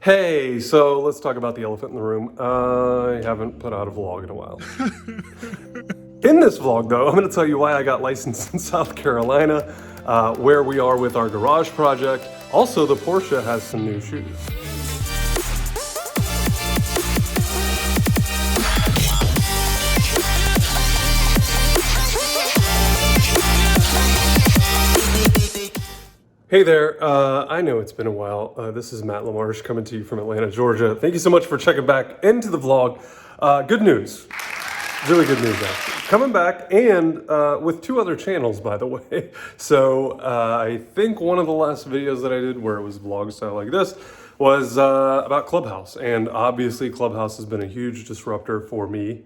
Hey, so let's talk about the elephant in the room. I haven't put out a vlog in a while. In this vlog, though, I'm going to tell you why I got licensed in South Carolina, where we are with our garage project. Also, the Porsche has some new shoes. Hey there, I know it's been a while. This is Matt LaMarsh coming to you from Atlanta, Georgia. Thank you so much for checking back into the vlog. Good news, really good news actually. Coming back and with two other channels, by the way. So I think one of the last videos that I did where it was vlog style like this was about Clubhouse. And obviously Clubhouse has been a huge disruptor for me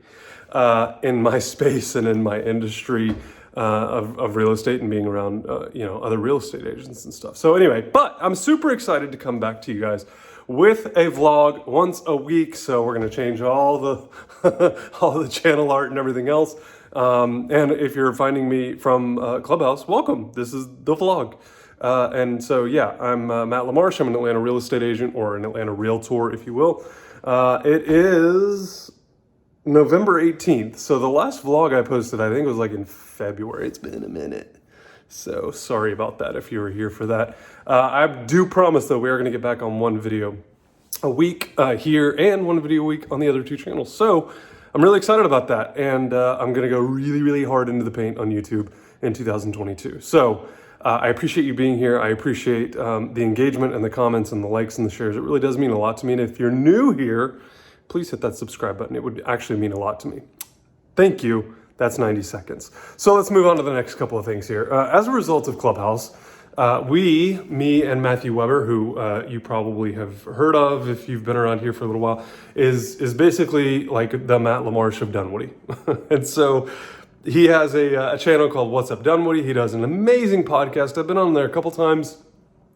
in my space and in my industry. Of real estate and being around, other real estate agents and stuff. So anyway, but I'm super excited to come back to you guys with a vlog once a week. So we're going to change all the, all the channel art and everything else. And if you're finding me from Clubhouse, welcome. This is the vlog. And so, yeah, I'm Matt LaMarsh. I'm an Atlanta real estate agent, or an Atlanta realtor, if you will. It is November 18th. So the last vlog I posted, I think was like in February. It's been a minute. So sorry about that if you were here for that. I do promise though, we are going to get back on one video a week here and one video a week on the other two channels. So I'm really excited about that. And I'm going to go really, really hard into the paint on YouTube in 2022. So I appreciate you being here. I appreciate the engagement and the comments and the likes and the shares. It really does mean a lot to me. And if you're new here, please hit that subscribe button. It would actually mean a lot to me. Thank you. That's 90 seconds. So let's move on to the next couple of things here. As a result of Clubhouse, me and Matthew Weber, who you probably have heard of if you've been around here for a little while, is basically like the Matt LaMarsh of Dunwoody. And so he has a channel called What's Up Dunwoody. He does an amazing podcast. I've been on there a couple times,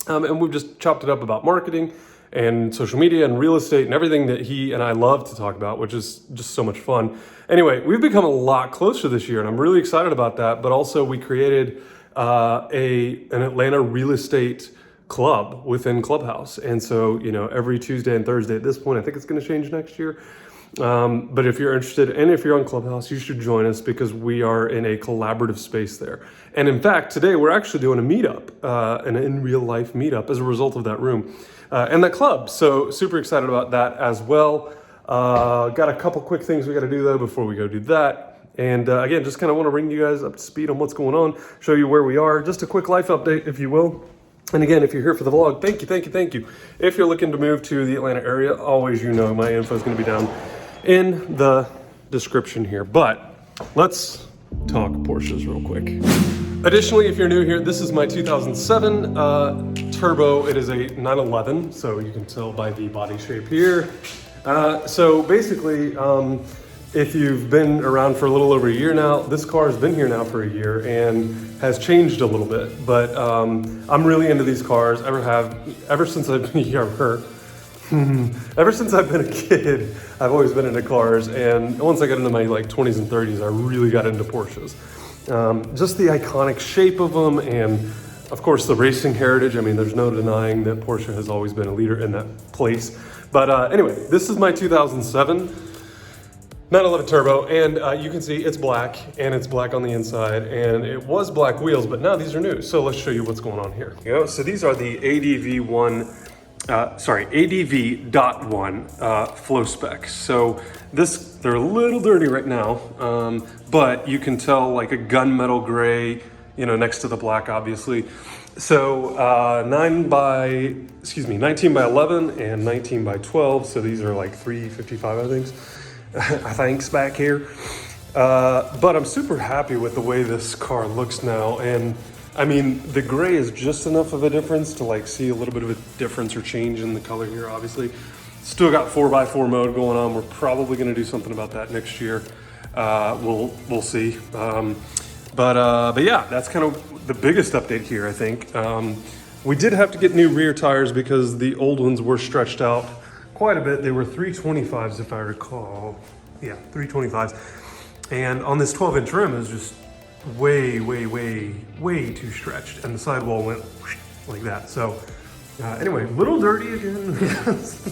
and we've just chopped it up about marketing and social media and real estate and everything that he and I love to talk about, which is just so much fun. Anyway, we've become a lot closer this year, and I'm really excited about that. But also, we created an Atlanta real estate club within Clubhouse. And so, every Tuesday and Thursday at this point, I think it's going to change next year. But if you're interested, and if you're on Clubhouse, you should join us because we are in a collaborative space there. And in fact, today we're actually doing a meetup, an in real life meetup as a result of that room and that club. So super excited about that as well. Got a couple quick things we got to do though before we go do that. And again, just kind of want to bring you guys up to speed on what's going on, show you where we are, just a quick life update, if you will. And again, if you're here for the vlog, thank you. If you're looking to move to the Atlanta area, always, my info is going to be down in the description here. But let's talk Porsches real quick. Additionally, if you're new here, this is my 2007 Turbo. It is a 911, so you can tell by the body shape here. So basically, if you've been around for a little over a year now, this car has been here now for a year and has changed a little bit. But I'm really into these cars. Ever since I've been ever since I've been a kid, I've always been into cars. And once I got into my 20s and 30s, I really got into Porsches. Just the iconic shape of them, and of course the racing heritage. I mean, there's no denying that Porsche has always been a leader in that place. But anyway, this is my 2007 911 Turbo, and you can see it's black, and it's black on the inside, and it was black wheels, but now these are new. So let's show you what's going on here. So these are the ADV.1 flow specs. So they're a little dirty right now, but you can tell like a gunmetal gray, next to the black, obviously. So 19 by 11 and 19 by 12. So these are like 355, I think, back here. But I'm super happy with the way this car looks now. And I mean, the gray is just enough of a difference to see a little bit of a difference or change in the color here, obviously. Still got 4x4 mode going on. We're probably gonna do something about that next year. We'll see. But yeah, that's kind of the biggest update here, I think. We did have to get new rear tires because the old ones were stretched out quite a bit. They were 325s if I recall. Yeah, 325s. And on this 12-inch rim, it was just way too stretched, and the sidewall went like that. So Anyway, a little dirty again because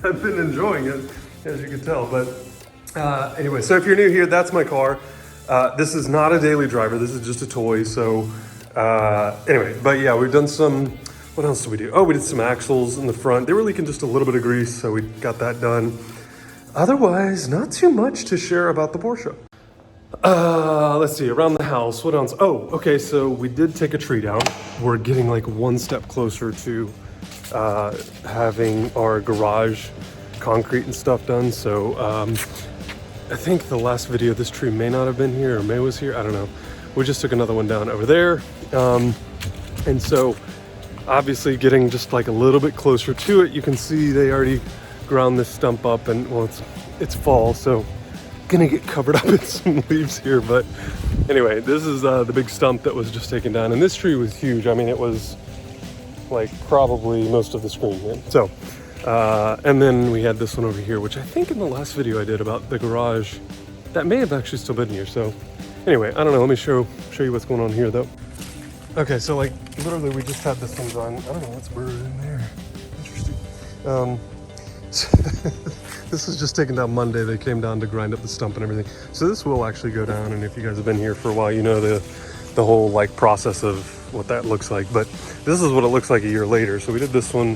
I've been enjoying it, as you can tell. But anyway, so if you're new here, that's my car. This is not a daily driver. This is just a toy. So anyway, but yeah, we've done some, what else did we do? Oh, we did some axles in the front. They were leaking just a little bit of grease, so we got that done. Otherwise, not too much to share about the Porsche. Let's see, around the house, what else? Oh, okay, so we did take a tree down. We're getting like one step closer to having our garage concrete and stuff done. So I think the last video, this tree may not have been here, or May was here, I don't know. We just took another one down over there. And so obviously getting just like a little bit closer to it. You can see they already ground this stump up, and well, it's fall, so gonna get covered up in some leaves here. But anyway, this is the big stump that was just taken down, and this tree was huge. I mean, it was like probably most of the screen here. So and then we had this one over here, which I think in the last video I did about the garage, that may have actually still been here. So anyway, I don't know, let me show you what's going on here though. Okay, so like literally we just had this thing done. I don't know what's brewed in there. Interesting. This was just taken down Monday. They came down to grind up the stump and everything. So this will actually go down, and if you guys have been here for a while, you know the whole like process of what that looks like. But this is what it looks like a year later. So we did this one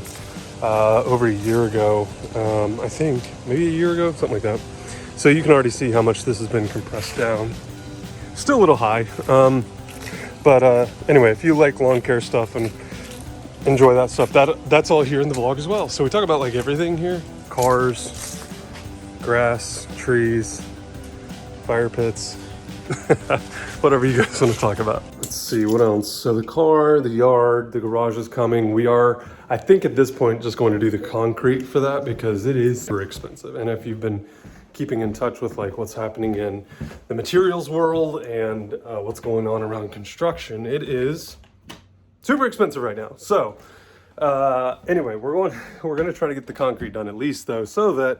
over a year ago, I think, maybe a year ago, something like that. So you can already see how much this has been compressed down. Still a little high, but anyway, if you like lawn care stuff and enjoy that stuff, that's all here in the vlog as well. So we talk about like everything here: cars, grass, trees, fire pits, whatever you guys want to talk about. Let's see, what else? So the car, the yard, the garage is coming. We are, I think at this point, just going to do the concrete for that because it is super expensive. And if you've been keeping in touch with like what's happening in the materials world and what's going on around construction, it is super expensive right now. So anyway, we're going to try to get the concrete done at least though, so that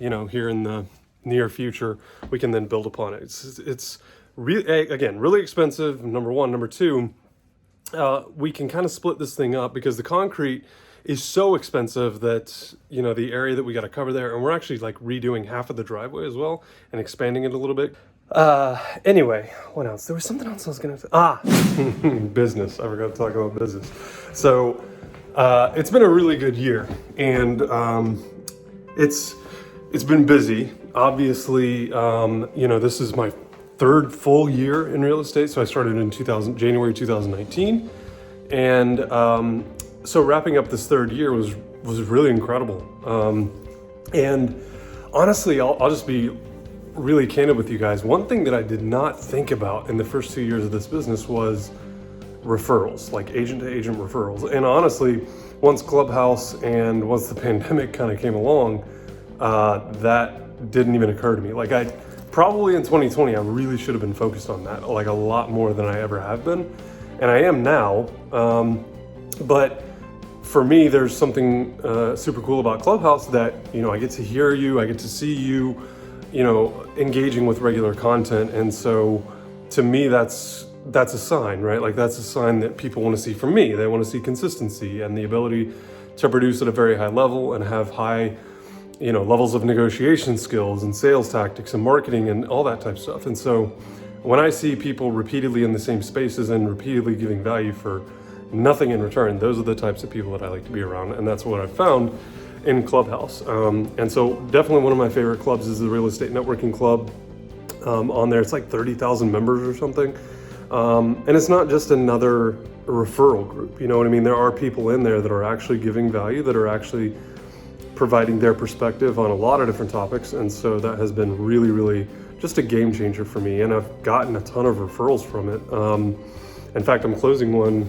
you know, here in the near future, we can then build upon it. It's really, again, really expensive, number one. Number two, we can kind of split this thing up because the concrete is so expensive that, you know, the area that we got to cover there, and we're actually like redoing half of the driveway as well and expanding it a little bit. Anyway, what else? There was something else I was going to business. I forgot to talk about business. So it's been a really good year, and it's been busy. Obviously, you know, this is my third full year in real estate. So I started in January 2019, and so wrapping up this third year was really incredible. And honestly, I'll just be really candid with you guys. One thing that I did not think about in the first 2 years of this business was referrals, like agent to agent referrals. And honestly, once Clubhouse and once the pandemic kind of came along, that didn't even occur to me. Like I probably in 2020, I really should have been focused on that, like a lot more than I ever have been. And I am now. But for me, there's something super cool about Clubhouse that, you know, I get to hear you, I get to see you, you know, engaging with regular content. And so to me, that's a sign, right? Like that's a sign that people want to see from me. They want to see consistency and the ability to produce at a very high level and have high, you know, levels of negotiation skills and sales tactics and marketing and all that type of stuff. And so when I see people repeatedly in the same spaces and repeatedly giving value for nothing in return, those are the types of people that I like to be around. And that's what I've found in Clubhouse. And so definitely one of my favorite clubs is the Real Estate Networking Club. On there, it's like 30,000 members or something. And it's not just another referral group, you know what I mean? There are people in there that are actually giving value, that are actually providing their perspective on a lot of different topics. And so that has been really, really just a game changer for me. And I've gotten a ton of referrals from it. In fact, I'm closing one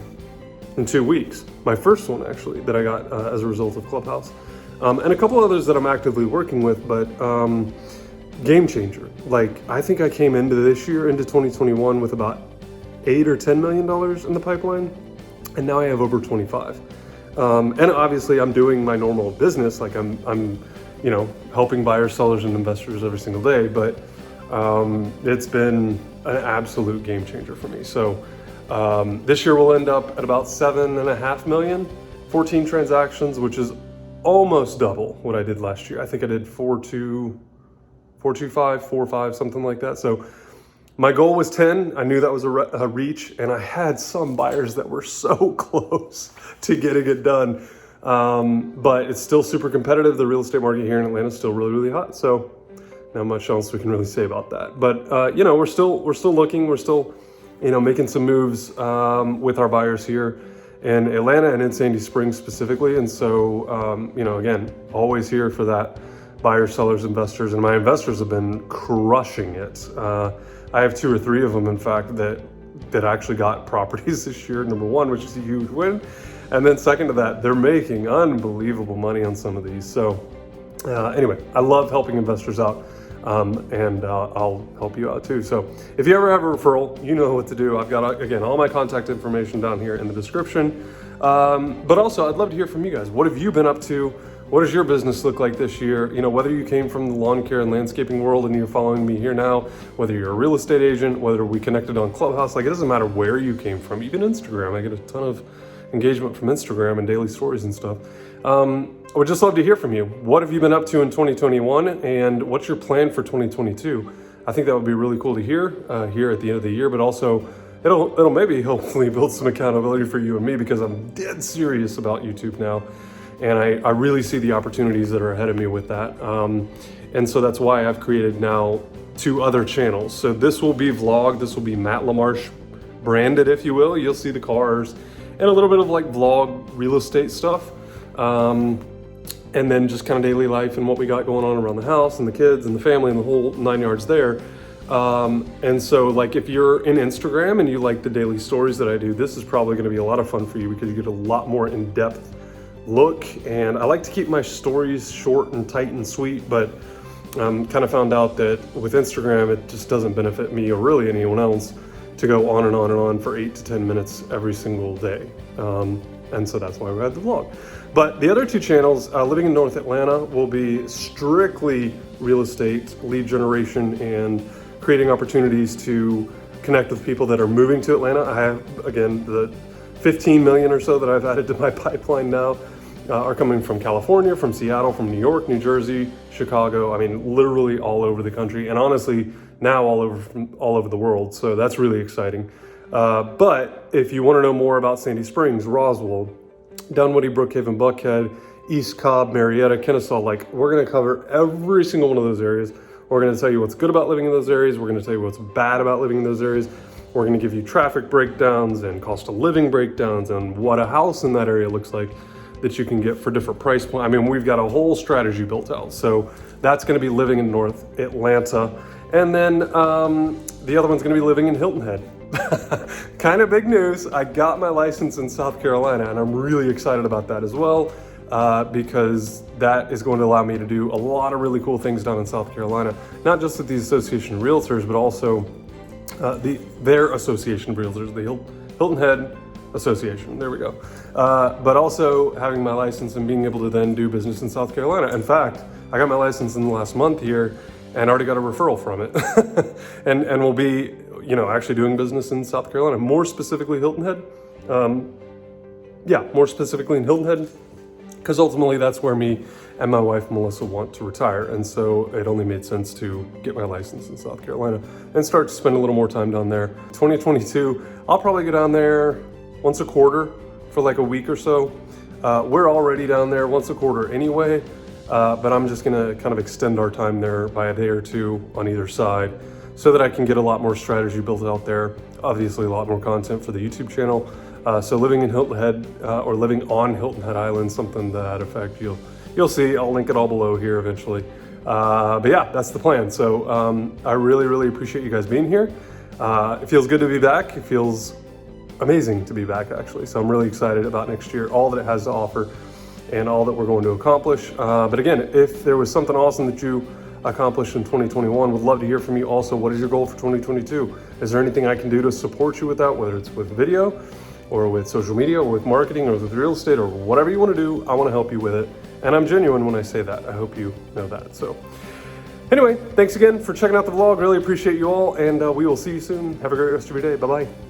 in 2 weeks. My first one actually that I got as a result of Clubhouse. And a couple others that I'm actively working with, but game changer. Like I think I came into this year, into 2021 with about $8 or $10 million in the pipeline. And now I have over 25. And obviously I'm doing my normal business. Like I'm, you know, helping buyers, sellers, and investors every single day, but it's been an absolute game changer for me. So This year we'll end up at about 7.5 million, 14 transactions, which is almost double what I did last year. I think I did 4.5, something like that. So my goal was 10. I knew that was a reach, and I had some buyers that were so close to getting it done. But it's still super competitive. The real estate market here in Atlanta is still really, really hot. So not much else we can really say about that. But you know, we're still looking. We're still, you know, making some moves with our buyers here in Atlanta and in Sandy Springs specifically. And so, you know, again, always here for that buyers, sellers, investors, and my investors have been crushing it. I have 2 or 3 of them, in fact, that actually got properties this year. Number one, which is a huge win. And then second to that, they're making unbelievable money on some of these. So anyway, I love helping investors out, and I'll help you out too. So if you ever have a referral, you know what to do. I've got, again, all my contact information down here in the description. But also, I'd love to hear from you guys. What have you been up to? What does your business look like this year? You know, whether you came from the lawn care and landscaping world and you're following me here now, whether you're a real estate agent, whether we connected on Clubhouse, like it doesn't matter where you came from, even Instagram. I get a ton of engagement from Instagram and daily stories and stuff. I would just love to hear from you. What have you been up to in 2021, and what's your plan for 2022? I think that would be really cool to hear here at the end of the year, but also it'll maybe hopefully build some accountability for you and me, because I'm dead serious about YouTube now. And I really see the opportunities that are ahead of me with that. And so that's why I've created now 2 other channels. So this will be vlog, this will be Matt LaMarsh branded, if you will. You'll see the cars and a little bit of like vlog real estate stuff. And then just kind of daily life and what we got going on around the house and the kids and the family and the whole 9 yards there. And so like if you're in Instagram and you like the daily stories that I do, this is probably gonna be a lot of fun for you, because you get a lot more in-depth look. And I like to keep my stories short and tight and sweet, but kind of found out that with Instagram, it just doesn't benefit me or really anyone else to go on and on and on for 8 to 10 minutes every single day. And so that's why we had the vlog. But the other 2 channels, Living in North Atlanta, will be strictly real estate, lead generation, and creating opportunities to connect with people that are moving to Atlanta. I have, again, the 15 million or so that I've added to my pipeline now are coming from California, from Seattle, from New York, New Jersey, Chicago. I mean, literally all over the country, and honestly, now all over the world. So that's really exciting. But if you want to know more about Sandy Springs, Roswell, Dunwoody, Brookhaven, Buckhead, East Cobb, Marietta, Kennesaw, like we're going to cover every single one of those areas. We're going to tell you what's good about living in those areas. We're going to tell you what's bad about living in those areas. We're going to give you traffic breakdowns and cost of living breakdowns and what a house in that area looks like that you can get for different price points. I mean, we've got a whole strategy built out. So that's going to be living in North Atlanta. And then the other one's going to be living in Hilton Head. Kind of big news. I got my license in South Carolina, and I'm really excited about that as well, because that is going to allow me to do a lot of really cool things down in South Carolina, not just at the Association of Realtors, but also their Association of Realtors, the Hilton Head Association. There we go. But also having my license and being able to then do business in South Carolina. In fact, I got my license in the last month here and already got a referral from it, and will be, you know, actually doing business in South Carolina, more specifically Hilton Head. More specifically in Hilton Head, because ultimately that's where me and my wife Melissa want to retire, and so it only made sense to get my license in South Carolina and start to spend a little more time down there. 2022, I'll probably go down there once a quarter for like a week or so. We're already down there once a quarter anyway, but I'm just gonna kind of extend our time there by a day or 2 on either side, so that I can get a lot more strategy built out there. Obviously a lot more content for the YouTube channel. So living in Hilton Head, or living on Hilton Head Island, something to that effect, you'll see. I'll link it all below here eventually. But yeah, that's the plan. So I really, really appreciate you guys being here. It feels good to be back. It feels amazing to be back, actually. So I'm really excited about next year, all that it has to offer and all that we're going to accomplish. But again, if there was something awesome that you accomplished in 2021, would love to hear from you. Also, what is your goal for 2022? Is there anything I can do to support you with that, whether it's with video or with social media or with marketing or with real estate or whatever you want to do? I want to help you with it. And I'm genuine when I say that. I hope you know that. So anyway, thanks again for checking out the vlog. Really appreciate you all, and we will see you soon. Have a great rest of your day. Bye-bye.